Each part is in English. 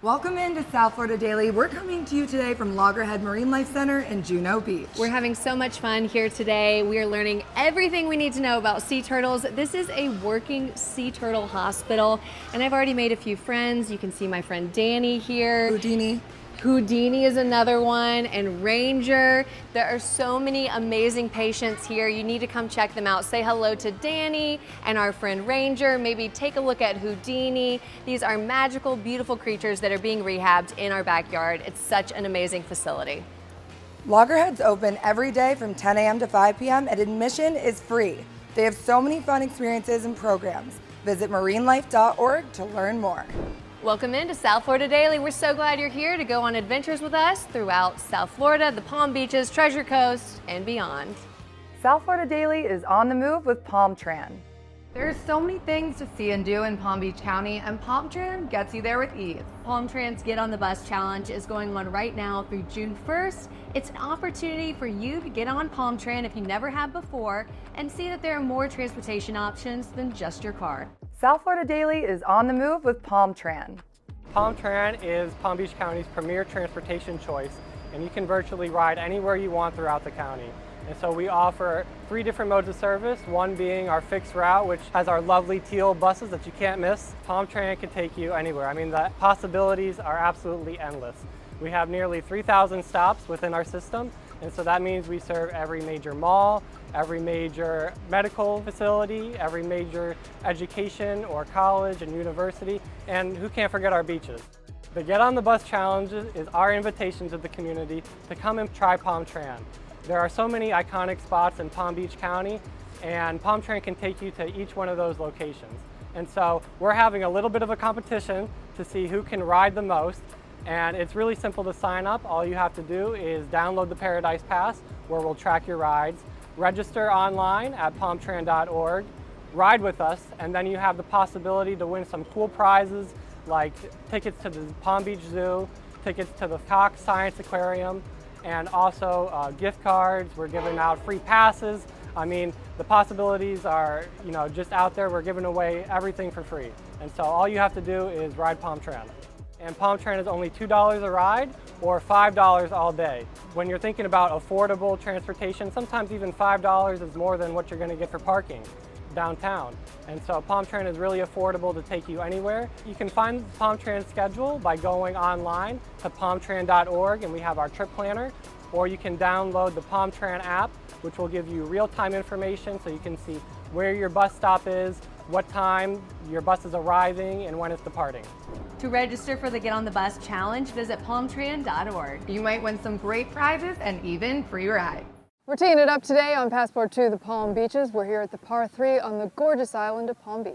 Welcome into South Florida Daily. We're coming to you today from Loggerhead Marine Life Center in Juneau Beach. We're having so much fun here today. We are learning everything we need to know about sea turtles. This is a working sea turtle hospital, and I've already made a few friends. You can see my friend Danny here. Houdini is another one, and Ranger. There are so many amazing patients here. You need to come check them out. Say hello to Danny and our friend Ranger. Maybe take a look at Houdini. These are magical, beautiful creatures that are being rehabbed in our backyard. It's such an amazing facility. Loggerhead's open every day from 10 a.m. to 5 p.m. and admission is free. They have so many fun experiences and programs. Visit marinelife.org to learn more. Welcome into South Florida Daily. We're so glad you're here to go on adventures with us throughout South Florida, the Palm Beaches, Treasure Coast, and beyond. South Florida Daily is on the move with PalmTran. There's so many things to see and do in Palm Beach County, and PalmTran gets you there with ease. PalmTran's Get on the Bus Challenge is going on right now through June 1st. It's an opportunity for you to get on PalmTran if you never have before and see that there are more transportation options than just your car. South Florida Daily is on the move with PalmTran. PalmTran is Palm Beach County's premier transportation choice, and you can virtually ride anywhere you want throughout the county. And so we offer 3 different modes of service, one being our fixed route, which has our lovely teal buses that you can't miss. PalmTran can take you anywhere. I mean, the possibilities are absolutely endless. We have nearly 3,000 stops within our system, and so that means we serve every major mall, every major medical facility, every major education or college and university, and who can't forget our beaches. The Get on the Bus Challenge is our invitation to the community to come and try PalmTran. There are so many iconic spots in Palm Beach County, and PalmTran can take you to each one of those locations. And so we're having a little bit of a competition to see who can ride the most, and it's really simple to sign up. All you have to do is download the Paradise Pass, where we'll track your rides, register online at palmtran.org, ride with us, and then you have the possibility to win some cool prizes like tickets to the Palm Beach Zoo, tickets to the Cox Science Aquarium, and also gift cards. We're giving out free passes. I mean, the possibilities are, just out there. We're giving away everything for free. And so all you have to do is ride PalmTran. And PalmTran is only $2 a ride or $5 all day. When you're thinking about affordable transportation, sometimes even $5 is more than what you're going to get for parking downtown. And so PalmTran is really affordable to take you anywhere. You can find PalmTran's schedule by going online to palmtran.org, and we have our trip planner, or you can download the PalmTran app, which will give you real-time information so you can see where your bus stop is, what time your bus is arriving, and when it's departing. To register for the Get on the Bus Challenge, visit palmtran.org. You might win some great prizes and even free ride. We're teeing it up today on Passport to the Palm Beaches. We're here at the Par 3 on the gorgeous island of Palm Beach.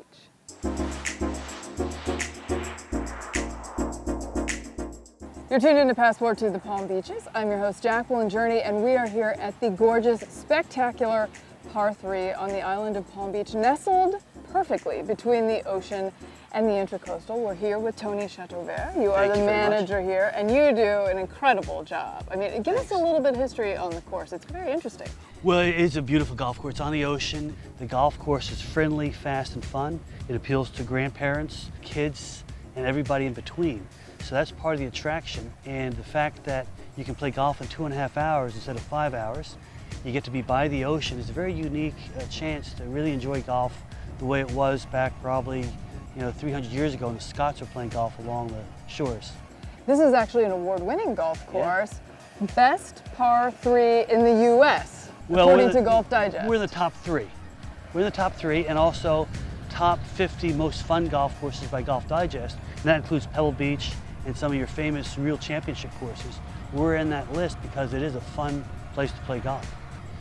You're tuned into Passport to the Palm Beaches. I'm your host, Jacqueline Journey, and we are here at the gorgeous, spectacular Par 3 on the island of Palm Beach, nestled perfectly between the ocean and the Intracoastal. We're here with Tony Chateauvert. You are the manager here, and you do an incredible job. I mean, give us a little bit of history on the course. It's very interesting. Well, it is a beautiful golf course. It's on the ocean. The golf course is friendly, fast, and fun. It appeals to grandparents, kids, and everybody in between. So that's part of the attraction. And the fact that you can play golf in 2.5 hours instead of 5 hours, you get to be by the ocean, is a very unique chance to really enjoy golf the way it was back probably 300 years ago when the Scots were playing golf along the shores. This is actually an award-winning golf course. Yeah. Best Par 3 in the U.S., according to Golf Digest. We're in the top 3. We're in the top 3, and also top 50 most fun golf courses by Golf Digest. And that includes Pebble Beach and some of your famous real championship courses. We're in that list because it is a fun place to play golf.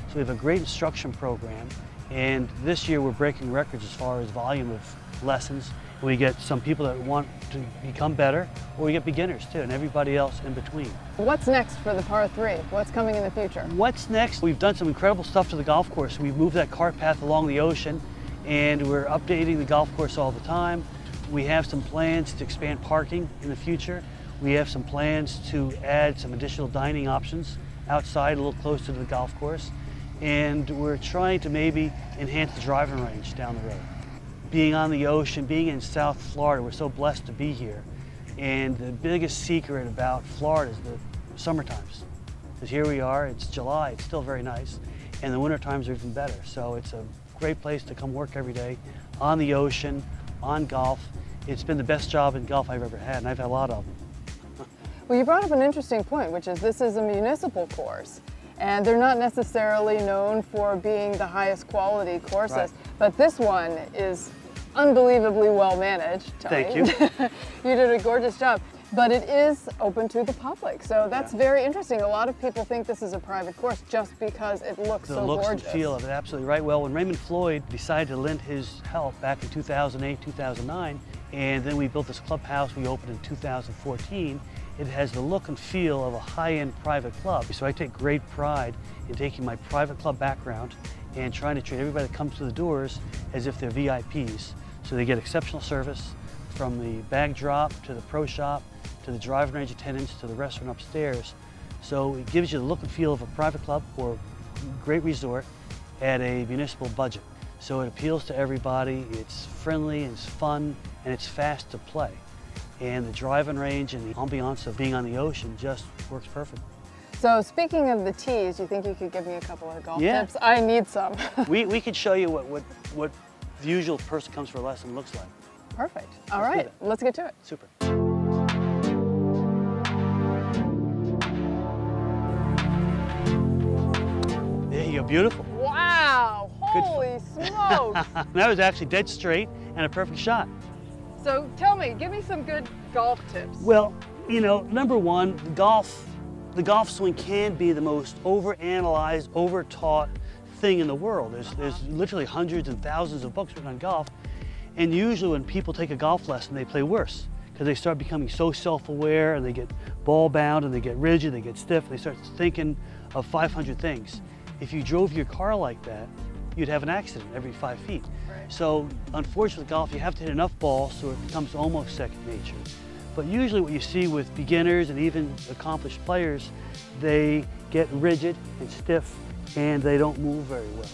So we have a great instruction program, and this year we're breaking records as far as volume of lessons. We get some people that want to become better, or we get beginners too, and everybody else in between. What's next for the Par 3? What's coming in the future? What's next? We've done some incredible stuff to the golf course. We've moved that cart path along the ocean, and we're updating the golf course all the time. We have some plans to expand parking in the future. We have some plans to add some additional dining options outside, a little closer to the golf course. And we're trying to maybe enhance the driving range down the road. Being on the ocean, being in South Florida, we're so blessed to be here. And the biggest secret about Florida is the summer times. Because here we are, it's July, it's still very nice, and the winter times are even better. So it's a great place to come work every day, on the ocean, on golf. It's been the best job in golf I've ever had, and I've had a lot of them. Well, you brought up an interesting point, which is this is a municipal course, and they're not necessarily known for being the highest quality courses, Right. but this one is unbelievably well managed, Tony. Thank you. You did a gorgeous job. But it is open to the public, so that's very interesting. A lot of people think this is a private course just because it looks The so looks gorgeous. and feel of it, absolutely right. Well, when Raymond Floyd decided to lend his help back in 2008, 2009, and then we built this clubhouse, we opened in 2014, it has the look and feel of a high-end private club. So I take great pride in taking my private club background and trying to treat everybody that comes to the doors as if they're VIPs. So they get exceptional service from the bag drop to the pro shop, to the driving range attendants, to the restaurant upstairs. So it gives you the look and feel of a private club or great resort at a municipal budget. So it appeals to everybody, it's friendly, it's fun, and it's fast to play. And the driving range and the ambiance of being on the ocean just works perfect. So speaking of the tees, you think you could give me a couple of golf Yeah. tips? I need some. We could show you what the usual person comes for a lesson looks like. Perfect. All Let's do right, that. let's get to it. Super. There you go, beautiful. Wow, holy smokes. That was actually dead straight and a perfect shot. So tell me, give me some good golf tips. Well, you know, number one, the golf swing can be the most overanalyzed, overtaught thing in the world. There's literally hundreds and thousands of books written on golf, and usually when people take a golf lesson, they play worse because they start becoming so self-aware and they get ball bound and they get rigid, they get stiff, and they start thinking of 500 things. If you drove your car like that, you'd have an accident every 5 feet. Right. So unfortunately, golf, you have to hit enough balls so it becomes almost second nature. But usually what you see with beginners and even accomplished players, they get rigid and stiff and they don't move very well.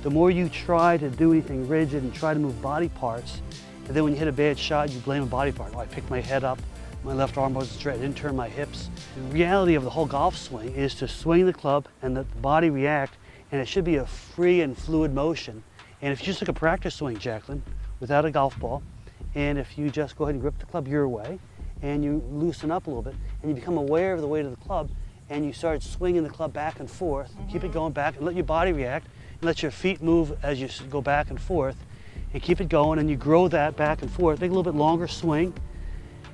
The more you try to do anything rigid and try to move body parts, and then when you hit a bad shot, you blame a body part. Oh, I picked my head up, my left arm wasn't straight, I didn't turn my hips. The reality of the whole golf swing is to swing the club and let the body react, and it should be a free and fluid motion. And if you just took a practice swing, Jacqueline, without a golf ball, and if you just go ahead and grip the club your way, and you loosen up a little bit, and you become aware of the weight of the club, and you start swinging the club back and forth, keep it going back, and let your body react, and let your feet move as you go back and forth, and keep it going, and you grow that back and forth. Make a little bit longer swing,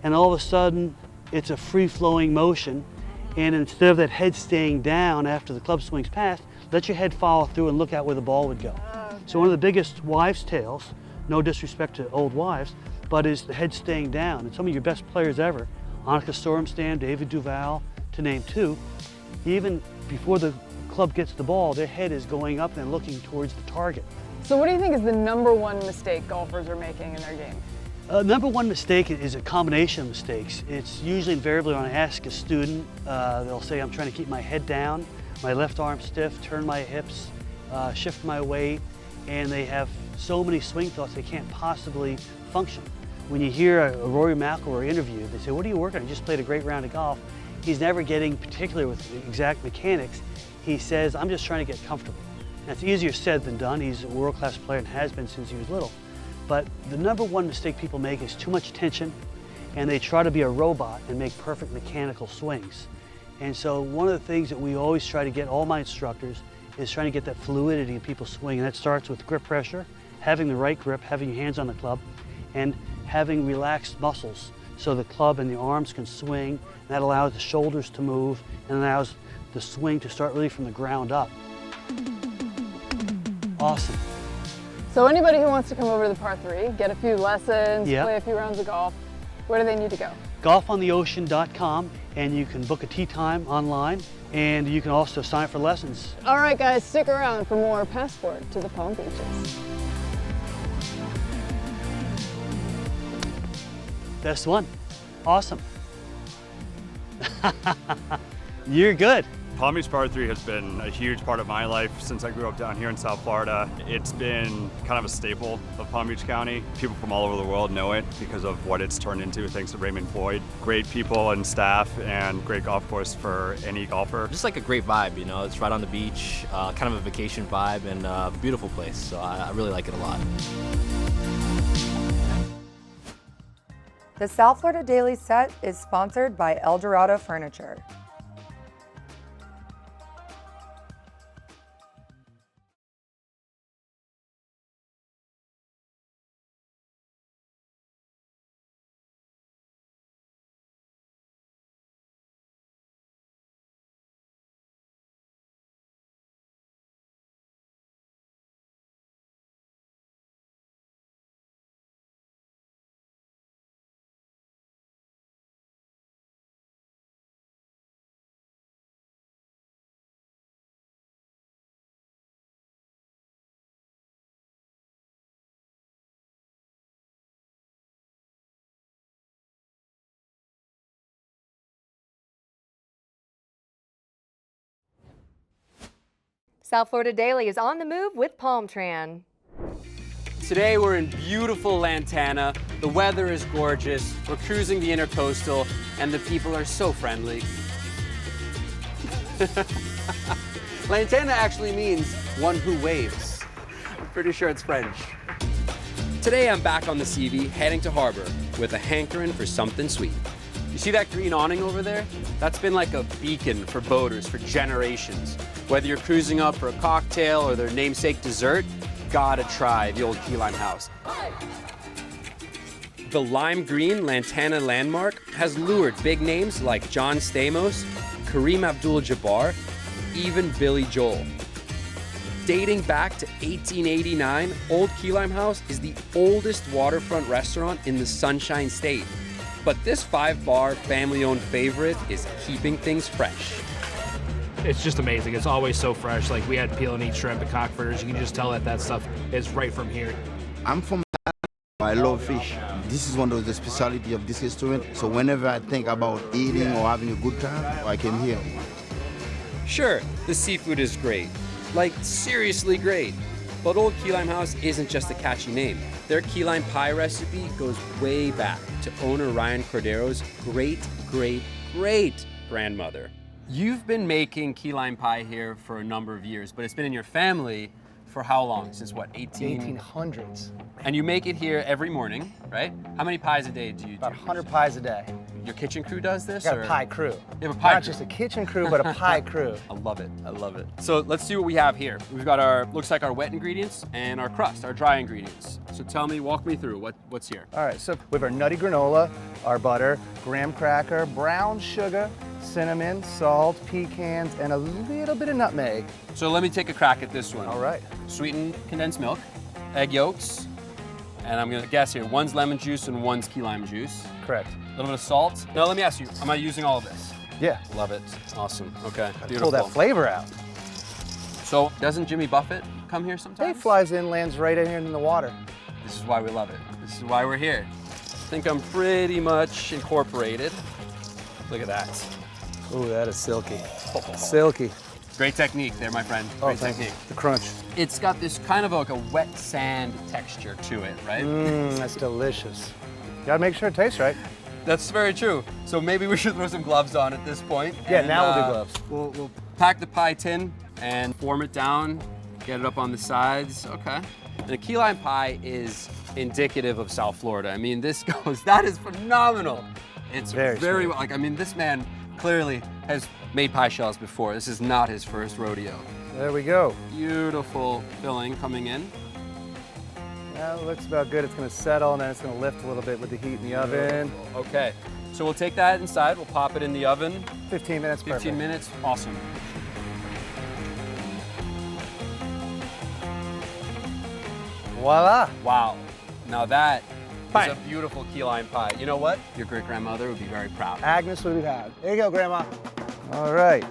and all of a sudden, it's a free-flowing motion, and instead of that head staying down after the club swing's past, let your head follow through and look out where the ball would go. So one of the biggest wives' tales, no disrespect to old wives, but is the head staying down. And some of your best players ever, Annika Sorenstam, David Duval, to name two, even before the club gets the ball, their head is going up and looking towards the target. So what do you think is the #1 mistake golfers are making in their game? Number one mistake is a combination of mistakes. It's usually invariably when I ask a student, they'll say, I'm trying to keep my head down, my left arm stiff, turn my hips, shift my weight, and they have so many swing thoughts they can't possibly function. When you hear a Rory McIlroy interview, they say, what are you working on? You just played a great round of golf. He's never getting particular with the exact mechanics. He says, I'm just trying to get comfortable. That's easier said than done. He's a world-class player and has been since he was little. But the #1 mistake people make is too much tension, and they try to be a robot and make perfect mechanical swings. And so one of the things that we always try to get all my instructors is trying to get that fluidity in people's swing, and that starts with grip pressure, having the right grip, having your hands on the club, and having relaxed muscles so the club and the arms can swing. And that allows the shoulders to move and allows the swing to start really from the ground up. Awesome. So anybody who wants to come over to the par 3, get a few lessons, Yeah. play a few rounds of golf, where do they need to go? golfontheocean.com, and you can book a tee time online, and you can also sign up for lessons. All right, guys, stick around for more Passport to the Palm Beaches. Best one. Awesome. You're good. Palm Beach Par 3 has been a huge part of my life since I grew up down here in South Florida. It's been kind of a staple of Palm Beach County. People from all over the world know it because of what it's turned into thanks to Raymond Floyd. Great people and staff and great golf course for any golfer. Just like a great vibe, you know, it's right on the beach, kind of a vacation vibe and a beautiful place, so I really like it a lot. The South Florida Daily Set is sponsored by El Dorado Furniture. South Florida Daily is on the move with Palmtran. Today we're in beautiful Lantana. The weather is gorgeous. We're cruising the Intercoastal, and the people are so friendly. Lantana actually means one who waves. I'm pretty sure it's French. Today I'm back on the CV, heading to harbor with a hankering for something sweet. You see that green awning over there? That's been like a beacon for boaters for generations. Whether you're cruising up for a cocktail or their namesake dessert, gotta try the old Key Lime House. The lime green Lantana landmark has lured big names like John Stamos, Kareem Abdul-Jabbar, even Billy Joel. Dating back to 1889, Old Key Lime House is the oldest waterfront restaurant in the Sunshine State. But this 5-bar, family-owned favorite is keeping things fresh. It's just amazing. It's always so fresh. Like, we had peel and eat shrimp at Cockforders. You can just tell that that stuff is right from here. I'm from I love fish. This is one of the specialty of this restaurant. So whenever I think about eating or having a good time, I came here. Sure, the seafood is great. Like, seriously great. But Old Key Lime House isn't just a catchy name. Their key lime pie recipe goes way back to owner Ryan Cordero's great grandmother. You've been making key lime pie here for a number of years, but it's been in your family for how long? Since what, 1800s. And you make it here every morning, right? How many pies a day do you do? About 100 pies a day. Your kitchen crew does this? I got a pie crew. You have a pie Not crew? just a kitchen crew, but a pie crew. I love it, I love it. So let's see what we have here. We've got our, looks like our wet ingredients and our crust, our dry ingredients. So tell me, walk me through, what's here? All right, so we have our nutty granola, our butter, graham cracker, brown sugar, cinnamon, salt, pecans, and a little bit of nutmeg. So let me take a crack at this one. All right. Sweetened condensed milk, egg yolks, and I'm gonna guess here, one's lemon juice and one's key lime juice. Correct. A little bit of salt. Now let me ask you, am I using all of this? Yeah. Love it, awesome, okay, beautiful. Pull that flavor out. So doesn't Jimmy Buffett come here sometimes? He flies in, lands right in here in the water. This is why we love it. This is why we're here. I think I'm pretty much incorporated. Look at that. Ooh, that is silky. Silky. Great technique there, my friend. Oh, Great thank technique. you. The crunch. It's got this kind of like a wet sand texture to it, right? That's delicious. You gotta make sure it tastes right. That's very true. So maybe we should throw some gloves on at this point. Yeah, and, now we'll do gloves. We'll pack the pie tin and form it down, get it up on the sides. Okay. And a key lime pie is indicative of South Florida. I mean, this goes, that is phenomenal. It's very well, like, I mean, this man clearly has made pie shells before. This is not his first rodeo. There we go. Beautiful filling coming in. That looks about good. It's gonna settle and then it's gonna lift a little bit with the heat in the oven. Okay, so we'll take that inside, we'll pop it in the oven. 15 minutes, 15 perfect. minutes, awesome. Voila. Wow, now that Pie. is a beautiful key lime pie. You know what? Your great grandmother would be very proud. Agnes would be proud. There you go, Grandma. All right.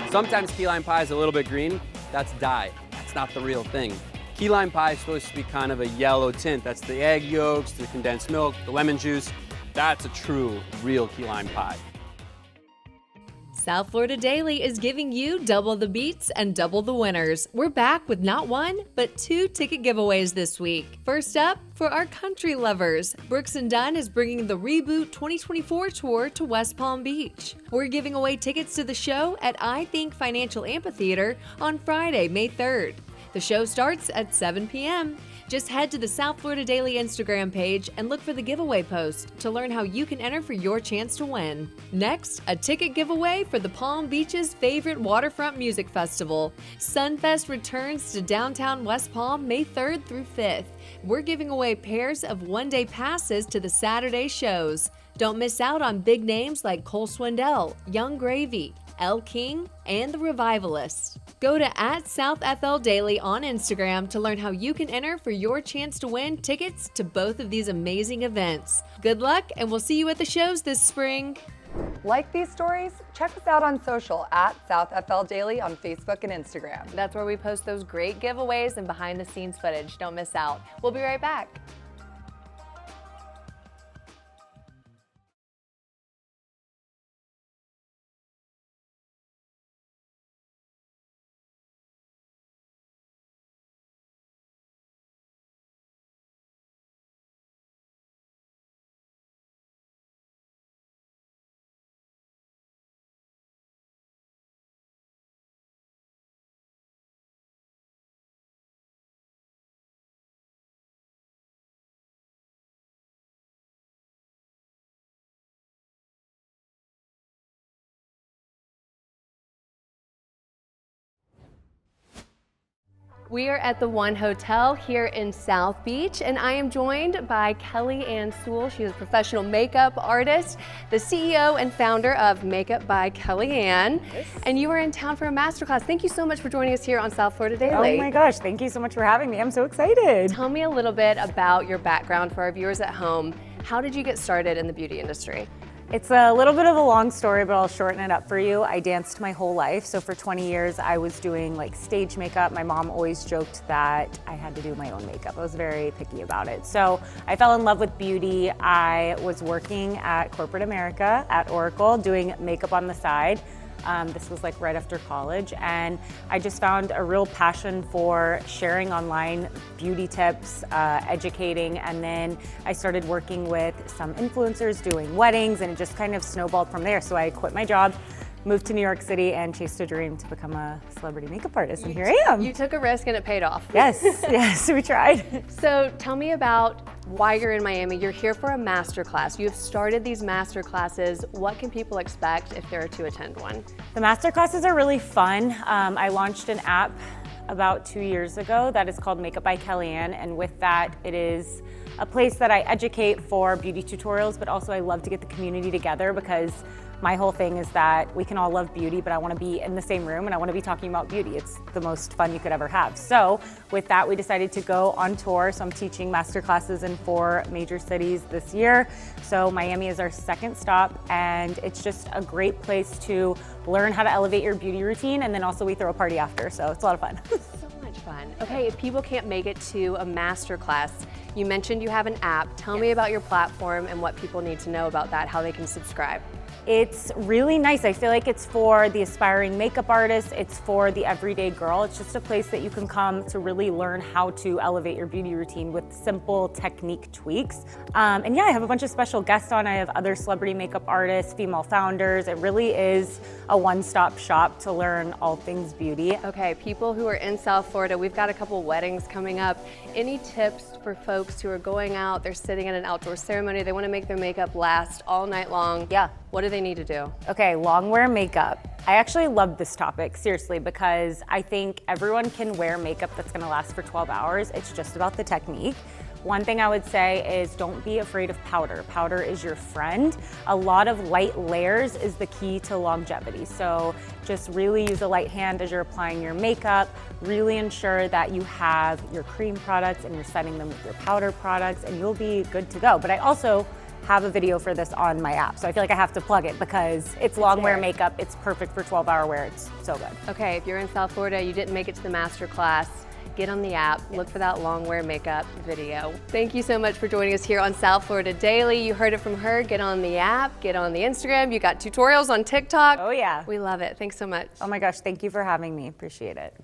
Sometimes key lime pie is a little bit green. That's dye. That's not the real thing. Key lime pie is supposed to be kind of a yellow tint. That's the egg yolks, the condensed milk, the lemon juice. That's a true, real key lime pie. South Florida Daily is giving you double the beats and double the winners. We're back with not one, but 2 ticket giveaways this week. First up, for our country lovers, Brooks & Dunn is bringing the Reboot 2024 tour to West Palm Beach. We're giving away tickets to the show at I Think Financial Amphitheater on Friday, May 3rd. The show starts at 7 p.m. Just head to the South Florida Daily Instagram page and look for the giveaway post to learn how you can enter for your chance to win. Next, a ticket giveaway for the Palm Beach's favorite waterfront music festival. Sunfest returns to downtown West Palm May 3rd through 5th. We're giving away pairs of one-day passes to the Saturday shows. Don't miss out on big names like Cole Swindell, Young Gravy, Elle King, and The Revivalists. Go to @SouthFLDaily on Instagram to learn how you can enter for your chance to win tickets to both of these amazing events. Good luck, and we'll see you at the shows this spring. Like these stories? Check us out on social @SouthFLDaily on Facebook and Instagram. That's where we post those great giveaways and behind-the-scenes footage. Don't miss out. We'll be right back. We are at the One Hotel here in South Beach, and I am joined by Kelly Ann Sewell. She is a professional makeup artist, the CEO and founder of Makeup by Kelly Ann. Yes. And you are in town for a masterclass. Thank you so much for joining us here on South Florida Daily. Oh my gosh, thank you so much for having me. I'm so excited. Tell me a little bit about your background for our viewers at home. How did you get started in the beauty industry? It's a little bit of a long story, but I'll shorten it up for you. I danced my whole life. So for 20 years, I was doing like stage makeup. My mom always joked that I had to do my own makeup. I was very picky about it. So I fell in love with beauty. I was working at corporate America at Oracle doing makeup on the side. This was like right after college, and I just found a real passion for sharing online beauty tips, educating, and then I started working with some influencers doing weddings, and it just kind of snowballed from there. So I quit my job, moved to New York City, and chased a dream to become a celebrity makeup artist, and here I am. You took a risk and it paid off. Yes, yes, we tried. So tell me about why you're in Miami. You're here for a master class. You have started these master classes. What can people expect if they're to attend one? The master classes are really fun. I launched an app about 2 years ago that is called Makeup by Kelly Ann, and with that, it is a place that I educate for beauty tutorials, but also I love to get the community together because my whole thing is that we can all love beauty, but I want to be in the same room and I want to be talking about beauty. It's the most fun you could ever have. So with that, we decided to go on tour. So I'm teaching master classes in 4 major cities this year. So Miami is our second stop, and it's just a great place to learn how to elevate your beauty routine. And then also we throw a party after, so it's a lot of fun. So much fun. Okay, if people can't make it to a master class, you mentioned you have an app. Tell me about your platform and what people need to know about that, how they can subscribe. It's really nice. I feel like it's for the aspiring makeup artist. It's for the everyday girl. It's just a place that you can come to really learn how to elevate your beauty routine with simple technique tweaks. And yeah, I have a bunch of special guests on. I have other celebrity makeup artists, female founders. It really is a one-stop shop to learn all things beauty. Okay, people who are in South Florida, we've got a couple weddings coming up. Any tips for folks who are going out, they're sitting at an outdoor ceremony, they want to make their makeup last all night long? Yeah. What do they need to do? Okay, long wear makeup. I actually love this topic, seriously, because I think everyone can wear makeup that's gonna last for 12 hours. It's just about the technique. One thing I would say is don't be afraid of powder. Powder is your friend. A lot of light layers is the key to longevity. So just really use a light hand as you're applying your makeup. Really ensure that you have your cream products and you're setting them with your powder products, and you'll be good to go. But I also have a video for this on my app, so I feel like I have to plug it because it's long wear makeup. It's perfect for 12-hour wear. It's so good. Okay, if you're in South Florida, you didn't make it to the master class, get on the app, look for that long wear makeup video. Thank you so much for joining us here on South Florida Daily. You heard it from her. Get on the app, get on the Instagram. You got tutorials on TikTok. Oh yeah. We love it. Thanks so much. Oh my gosh, thank you for having me. Appreciate it.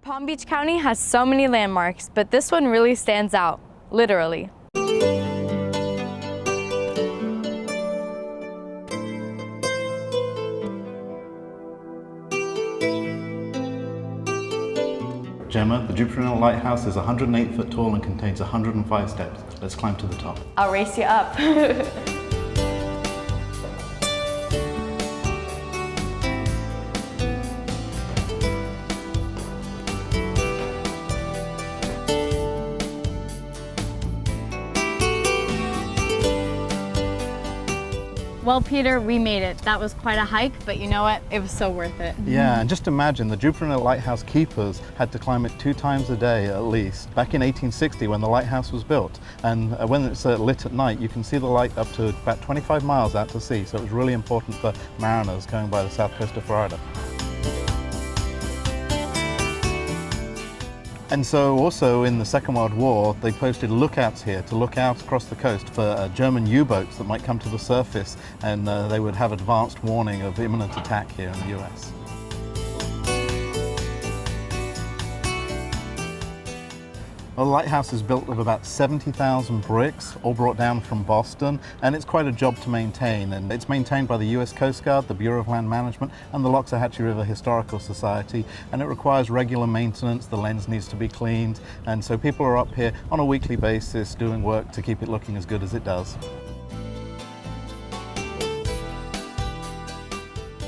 Palm Beach County has so many landmarks, but this one really stands out, literally. Gemma, the Jupiter Inlet Lighthouse is 108 foot tall and contains 105 steps. Let's climb to the top. I'll race you up. Well, Peter, we made it. That was quite a hike, but you know what? It was so worth it. Yeah, and just imagine the Jupiter Inlet Lighthouse keepers had to climb it 2 times a day at least. Back in 1860 when the lighthouse was built, and when it's lit at night, you can see the light up to about 25 miles out to sea, so it was really important for mariners going by the south coast of Florida. And so also in the Second World War, they posted lookouts here to look out across the coast for German U-boats that might come to the surface, and they would have advanced warning of imminent attack here in the US. Well, the lighthouse is built of about 70,000 bricks, all brought down from Boston, and it's quite a job to maintain. And it's maintained by the US Coast Guard, the Bureau of Land Management, and the Loxahatchee River Historical Society, and it requires regular maintenance. The lens needs to be cleaned, and so people are up here on a weekly basis doing work to keep it looking as good as it does.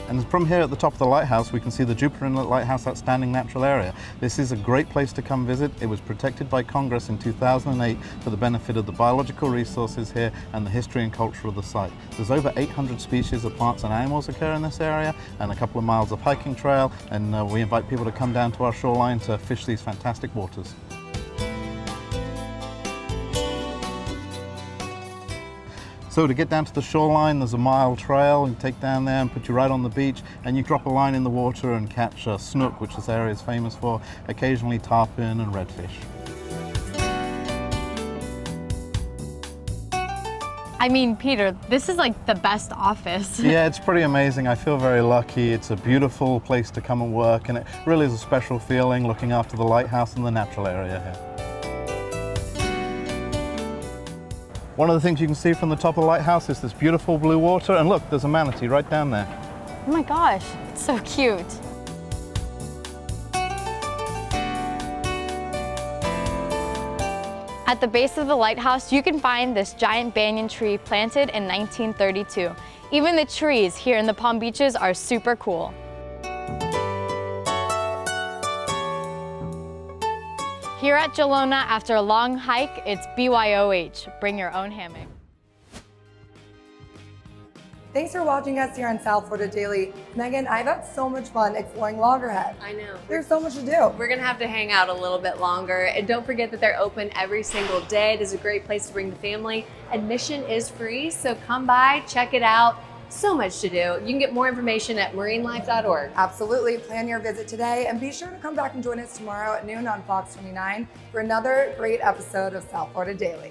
And from here at the top of the lighthouse, we can see the Jupiter Inlet Lighthouse Outstanding Natural Area. This is a great place to come visit. It was protected by Congress in 2008 for the benefit of the biological resources here and the history and culture of the site. There's over 800 species of plants and animals occur in this area, and a couple of miles of hiking trail, and we invite people to come down to our shoreline to fish these fantastic waters. So to get down to the shoreline, there's a mile trail you take down there and put you right on the beach, and you drop a line in the water and catch snook, which this area is famous for, occasionally tarpon and redfish. I mean, Peter, this is like the best office. Yeah, it's pretty amazing. I feel very lucky. It's a beautiful place to come and work, and it really is a special feeling looking after the lighthouse and the natural area here. One of the things you can see from the top of the lighthouse is this beautiful blue water, and look, there's a manatee right down there. Oh my gosh, it's so cute. At the base of the lighthouse, you can find this giant banyan tree planted in 1932. Even the trees here in the Palm Beaches are super cool. Here at Gelona, after a long hike, it's BYOH, bring your own hammock. Thanks for watching us here on South Florida Daily. Megan, I've had so much fun exploring Loggerhead. I know. There's so much to do. We're gonna have to hang out a little bit longer. And don't forget that they're open every single day. It is a great place to bring the family. Admission is free, so come by, check it out. So much to do. You can get more information at marinelife.org. Absolutely. Plan your visit today, and be sure to come back and join us tomorrow at noon on Fox 29 for another great episode of South Florida Daily.